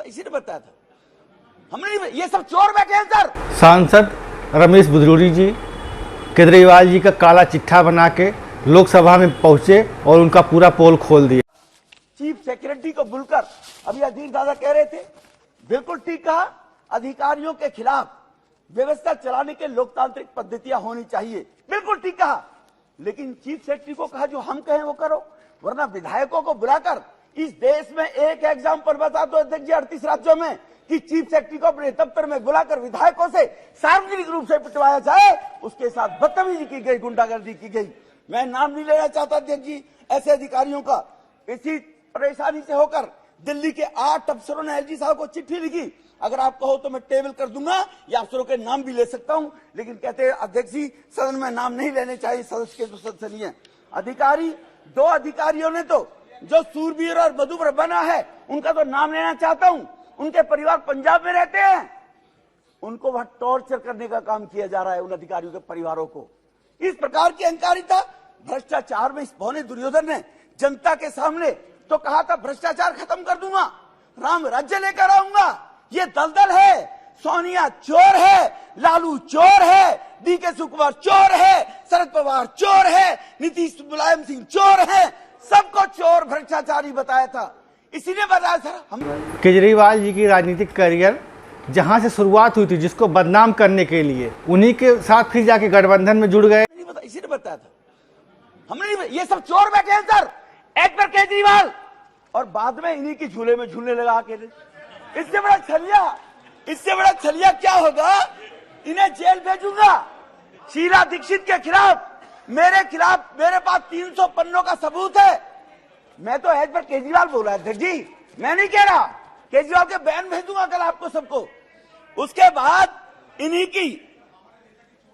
इसी ने बताया था, हमने नहीं, ये सब चोर बैठे हैं सर। सांसद रमेश बुधरूरी जी केजरीवाल जी का काला चिट्ठा बना के लोकसभा में पहुंचे और उनका पूरा पोल खोल दिया। चीफ सेक्रेटरी को बुलकर अभी अधीर दादा कह रहे थे, बिल्कुल ठीक कहा, अधिकारियों के खिलाफ व्यवस्था चलाने के लोकतांत्रिक पद्धतियां होनी चाहिए, बिल्कुल ठीक कहा। लेकिन चीफ सेक्रेटरी को कहा जो हम कहें वो करो, वरना विधायकों को बुलाकर इस देश में एक एग्जाम्पल बता दो अध्यक्ष जी 38 राज्यों में कि चीफ सेक्रेटरी को अपने दफ्तर में बुलाकर विधायकों से सार्वजनिक रूप से पिटवाया जाए, उसके साथ बदतमीजी की गई, गुंडागर्दी की गई। मैं नाम नहीं लेना चाहता अध्यक्ष जी ऐसे अधिकारियों का। इसी परेशानी से होकर दिल्ली के 8 अफसरों ने एलजी साहब को चिट्ठी लिखी, अगर आप कहो तो मैं टेबल कर दूंगा या अफसरों के नाम भी ले सकता हूं, लेकिन कहते हैं अध्यक्ष जी सदन में नाम नहीं लेने चाहिए, सदस्य के जो सदस्य नहीं है। अधिकारी, 2 अधिकारियों ने तो जो सूरवीर और मधुबर बना है उनका तो नाम लेना चाहता हूं, उनके परिवार पंजाब में रहते हैं, उनको वहां टॉर्चर करने का काम किया जा रहा है उन अधिकारियों के परिवारों को। इस प्रकार की अहंकारिता, भ्रष्टाचार में इस भौने दुर्योधन ने जनता के सामने तो कहा था भ्रष्टाचार खत्म कर दूंगा, राम राज्य लेकर आऊंगा। ये दलदल है, सोनिया चोर है, लालू चोर है, डीके शिवकुमार चोर है, शरद पवार चोर है, नीतीश मुलायम सिंह चोर है, सबको चोर भ्रष्टाचारी बताया था। इसी ने बताया सर हम। केजरीवाल जी की राजनीतिक करियर जहां से शुरुआत हुई थी, जिसको बदनाम करने के लिए उन्हीं के साथ फिर जाके गठबंधन में जुड़ गए। इसी ने बताया था, हमने नहीं, ये सब चोर बैठे हैं सर, एक पर केजरीवाल और बाद में इन्हीं की झूले में झूलने लगा के। इससे बड़ा छलिया क्या होगा, इन्हें जेल भेजूंगा। शीला दीक्षित के खिलाफ मेरे पास 300 पन्नों का सबूत है। मैं तो एज पर केजरीवाल बोला है अध्यक्ष जी, मैं नहीं कह रहा, केजरीवाल के बयान भेजूंगा कल आपको सबको। उसके बाद इन्हीं की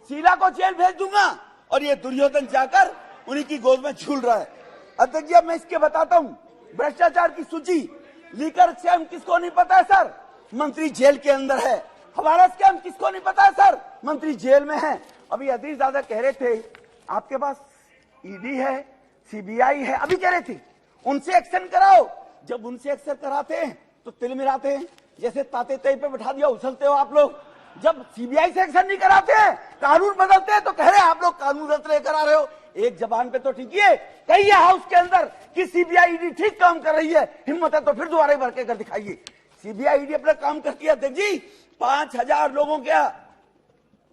शीला को जेल भेज दूंगा और ये दुर्योधन जाकर उन्हीं की गोद में झूल रहा है। अध्यक्ष जी अब मैं इसके बताता हूं, भ्रष्टाचार की सूची, लीकर स्कैम किसको नहीं पता है सर, मंत्री जेल के अंदर है। हवाला स्कैम किसको नहीं पता है सर, मंत्री जेल में है। अभी अधीर दादा कह रहे थे आपके पास ईडी है, सीबीआई है, अभी कह रहे थे उनसे एक्शन कराओ। जब उनसे एक्शन कराते हैं तो तिल मिलाते हैं, जैसे ताते तय पे बैठा दिया उछलते हो आप लोग। जब सीबीआई से एक्शन नहीं कराते हैं, कानून बदलते हैं तो कह रहे हैं आप लोग कानून रद्द लेकर आ रहे हो। एक जबान पे तो ठीक है, कहिए हाउस के अंदर कि सीबीआई ईडी ठीक काम कर रही है, हिम्मत है तो फिर दोबारा भर के कर दिखाइए। सीबीआई ईडी अपना काम करती है अध्यक्ष जी। 5000 लोगों के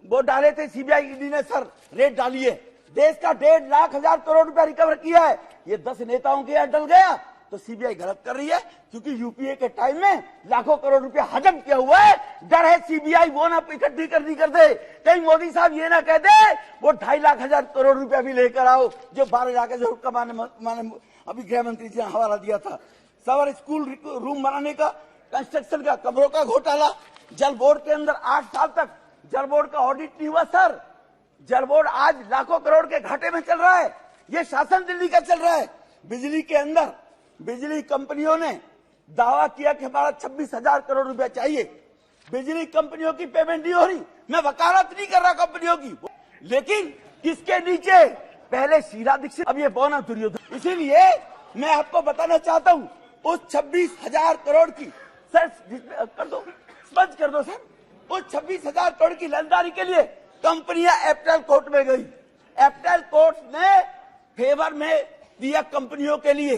वो डाले थे सीबीआई ईडी ने सर, रेट डाली है, देश का 1.5 लाख करोड़ रुपया रिकवर किया है। ये 10 नेताओं के यहाँ डल गया तो सीबीआई गलत कर रही है, क्योंकि यूपीए के टाइम में लाखों करोड़ रुपया हजम किया हुआ है। डर है सीबीआई वो ना इकट्ठी करनी कर दे, कहीं मोदी साहब ये ना कह दे वो 2.5 लाख करोड़ रुपया भी लेकर आओ, जो 12 लाख जरूर का माने अभी गृह मंत्री जी ने हवाला दिया था। सवार स्कूल रूम बनाने का, कंस्ट्रक्शन का, कमरों का घोटाला, जल बोर्ड के अंदर 8 साल तक जल बोर्ड का ऑडिट नहीं हुआ सर। जल बोर्ड आज लाखों करोड़ के घाटे में चल रहा है, ये शासन दिल्ली का चल रहा है। बिजली के अंदर बिजली कंपनियों ने दावा किया कि हमारा 26,000 करोड़ रुपया चाहिए, बिजली कंपनियों की पेमेंट नहीं हो रही। मैं वकालत नहीं कर रहा कंपनियों की, लेकिन इसके नीचे पहले शीला दीक्षित, अब ये बौना दुर्योधन। इसीलिए मैं आपको बताना चाहता हूं उस 26,000 करोड़ की सर कर दो, स्पष्ट कर दो सर, उस 26,000 करोड़ की लेनदारी के लिए कंपनियां एप्टल कोर्ट में गई। एप्टल कोर्ट ने फेवर में दिया कंपनियों के लिए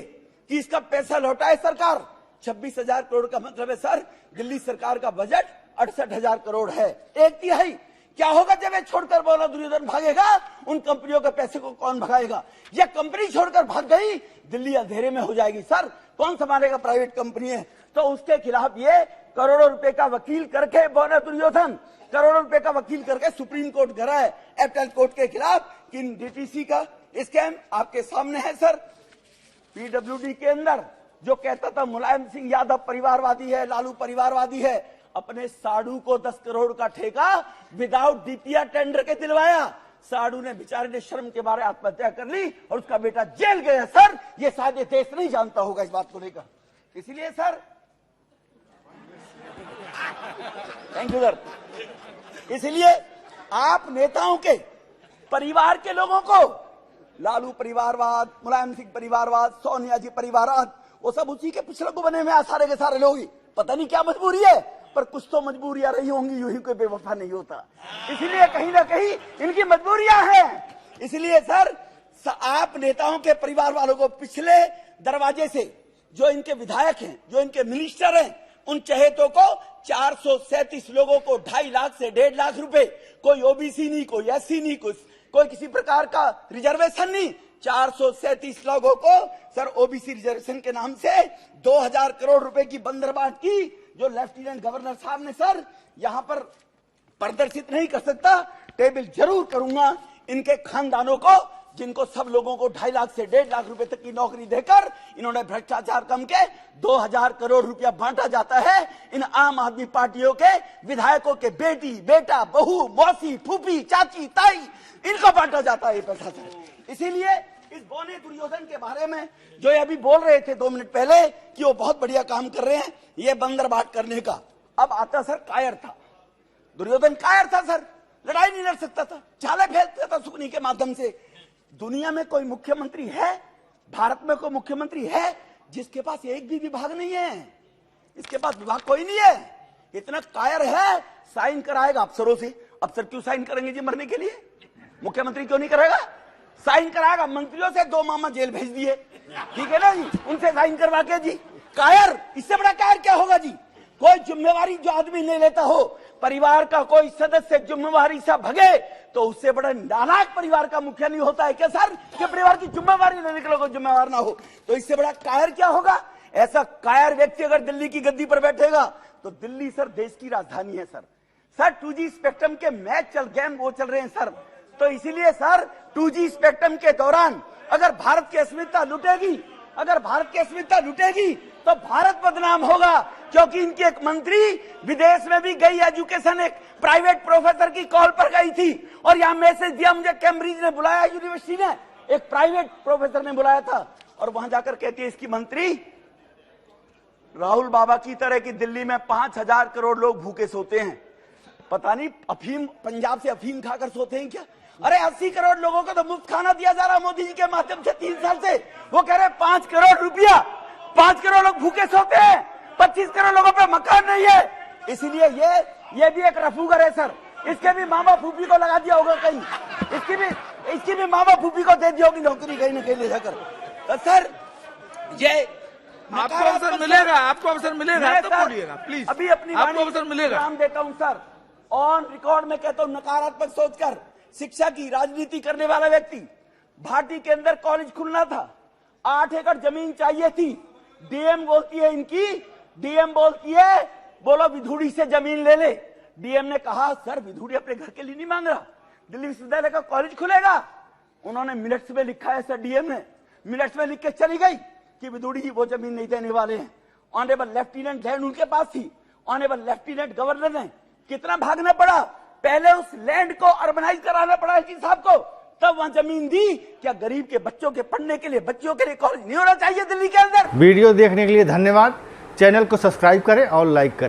कि इसका पैसा लौटाए सरकार। 26,000 करोड़ का मतलब है सर, दिल्ली सरकार का बजट 68,000 करोड़ है, 1/3। क्या होगा जब ये छोड़कर बोला दुर्योधन भागेगा, उन कंपनियों के पैसे को कौन भगाएगा? ये कंपनी छोड़कर भाग गई, दिल्ली अंधेरे में हो जाएगी सर, कौन संभालेगा? प्राइवेट कंपनी है। तो उसके खिलाफ ये करोड़ों रुपए का वकील करके बोला दुर्योधन, करोड़ों रुपए का वकील करके सुप्रीम कोर्ट गया है एप्टल कोर्ट के खिलाफ कि डीटीसी का स्कैम आपके सामने है सर। पीडब्ल्यूडी के अंदर जो कहता था मुलायम सिंह यादव परिवारवादी है, लालू परिवारवादी है, अपने साडू को 10 करोड़ का ठेका विदाउट डीपीआर टेंडर के दिलवाया। साडू ने बेचारे ने शर्म के बारे आत्महत्या कर ली और उसका बेटा जेल गया सर। ये शायद ये देश नहीं जानता होगा इस बात को लेकर। इसलिए सर थैंक यू सर। इसलिए आप नेताओं के परिवार के लोगों को लालू परिवारवाद, मुलायम सिंह परिवारवाद, सोनिया जी परिवारवाद, वो सब उसी के पिछड़े को बने हुए सारे के सारे लोग ही। पता नहीं क्या मजबूरी है, पर कुछ तो मजबूरियां रही होंगी, यूं ही कोई बेवफा नहीं होता। इसलिए कहीं ना कहीं इनकी मजबूरियां हैं। इसलिए सर आप नेताओं के परिवार वालों को पिछले दरवाजे से जो इनके विधायक हैं, जो इनके मिनिस्टर हैं, उन चहेतों को 437 लोगों को 2.5 लाख से 1.5 लाख रुपए, कोई ओबीसी नहीं, कोई एससी नहीं, कोई किसी प्रकार का रिजर्वेशन नहीं, 437 लोगों को सर ओबीसी रिजर्वेशन के नाम से 2000 करोड़ रुपए की बंदरबाट की, जो लेफ्टिनेंट गवर्नर साहब ने सर यहां पर प्रदर्शित नहीं कर सकता, टेबल जरूर करूंगा इनके खानदानों को, जिनको सब लोगों को 2.5 लाख से 1.5 लाख रुपए तक की नौकरी देकर इन्होंने भ्रष्टाचार कम के 2000 करोड़ रुपया बांटा जाता है इन आम आदमी पार्टियों के विधायकों के बेटी, बेटा, बहू, मौसी, फूफी, चाची, ताई, इनको बांटा जाता है ये पैसा सर। इसीलिए इस बोने दुर्योधन के बारे में जो ये अभी बोल रहे थे 2 मिनट पहले कि वो बहुत बढ़िया काम कर रहे हैं ये बंदरबाट करने का, अब आता सर कायर था, दुर्योधन कायर था सर, लड़ाई नहीं लड़ सकता था, चाले फेंकता था सुकनी के माध्यम से। दुनिया में कोई मुख्यमंत्री है, भारत में कोई मुख्यमंत्री है जिसके पास एक भी विभाग नहीं है, इसके पास विभाग कोई नहीं है, इतना कायर है, साइन कराएगा अफसरों से। अफसर क्यों साइन करेंगे जी मरने के लिए, मुख्यमंत्री क्यों नहीं करेगा, साइन कराएगा मंत्रियों से, 2 मामा जेल भेज दिए, ठीक है ना जी, उनसे साइन करवा के जी। कायर, इससे बड़ा कायर क्या होगा जी, कोई जिम्मेवारी जो आदमी नहीं लेता हो, परिवार का कोई सदस्य जिम्मेवारी से भगे तो उससे बड़ा नालायक परिवार का मुखिया नहीं होता है क्या सर, कि परिवार की जिम्मेवारी लेने के लोग जिम्मेवार ना हो, तो इससे बड़ा कायर क्या होगा। ऐसा कायर व्यक्ति अगर दिल्ली की गद्दी पर बैठेगा तो दिल्ली सर देश की राजधानी है सर। सर 2G स्पेक्ट्रम के मैच गेम वो चल रहे हैं सर, तो इसीलिए सर 2G स्पेक्ट्रम के दौरान अगर भारत की अस्मिता लुटेगी, अगर भारत की अस्मिता लुटेगी तो भारत बदनाम होगा, क्योंकि इनकी एक मंत्री विदेश में भी गई, एजुकेशन एक प्राइवेट प्रोफेसर की कॉल पर गई थी और यहां मैसेज दिया, मुझे कैम्ब्रिज ने बुलाया, यूनिवर्सिटी ने एक प्राइवेट प्रोफेसर ने बुलाया था और वहां जाकर कहती है इसकी मंत्री राहुल बाबा की तरह की दिल्ली में 5000 करोड़ लोग भूखे सोते हैं, पता नहीं अफीम पंजाब से अफीम खाकर सोते हैं क्या। अरे 80 करोड़ लोगों को तो मुफ्त खाना दिया जा रहा मोदी जी के माध्यम से 3 साल से, वो कह रहे 5 करोड़ रुपया, 5 करोड़ लोग भूखे सोते हैं, 25 करोड़ लोगों पे मकान नहीं है। इसलिए ये भी एक रफूगर है सर, इसके भी मामा फूफी को लगा दिया होगा कहीं, इसकी भी मामा फूफी को दे दी होगी नौकरी कहीं ना कहीं ले जाकर। तो सर ये आपको अवसर मिलेगा, आपको अवसर मिलेगा तो बोलिएगा प्लीज, अभी अपनी आपको अवसर मिलेगा। नाम देता हूं सर, ऑन रिकॉर्ड में कहता हूं, नकारात्मक सोचकर शिक्षा की राजनीति करने वाला व्यक्ति, भाटी के अंदर कॉलेज खुलना था, 8 एकड़ जमीन चाहिए थी, डीएम बोलती है इनकी, डीएम बोलती है बोलो विधुड़ी से जमीन ले ले। डीएम ने कहा सर विधुड़ी अपने घर के लिए नहीं मांग रहा, दिल्ली विश्वविद्यालय का कॉलेज खुलेगा। उन्होंने मिनट्स में लिखा है सर, डीएम ने मिनट्स में लिख के चली गई कि विधुड़ी वो जमीन नहीं देने वाले हैं। ऑनरेबल लेफ्टिनेंट लैंड उनके पास थी, ऑनरेबल लेफ्टिनेंट गवर्नर ने कितना भागना पड़ा, पहले उस लैंड को अर्बनाइज कराना पड़ा एसपी साहब को, तब वहां जमीन दी। क्या गरीब के बच्चों के पढ़ने के लिए, बच्चों के लिए कॉलेज नहीं होना चाहिए दिल्ली के अंदर। वीडियो देखने के लिए धन्यवाद, चैनल को सब्सक्राइब करें और लाइक करें।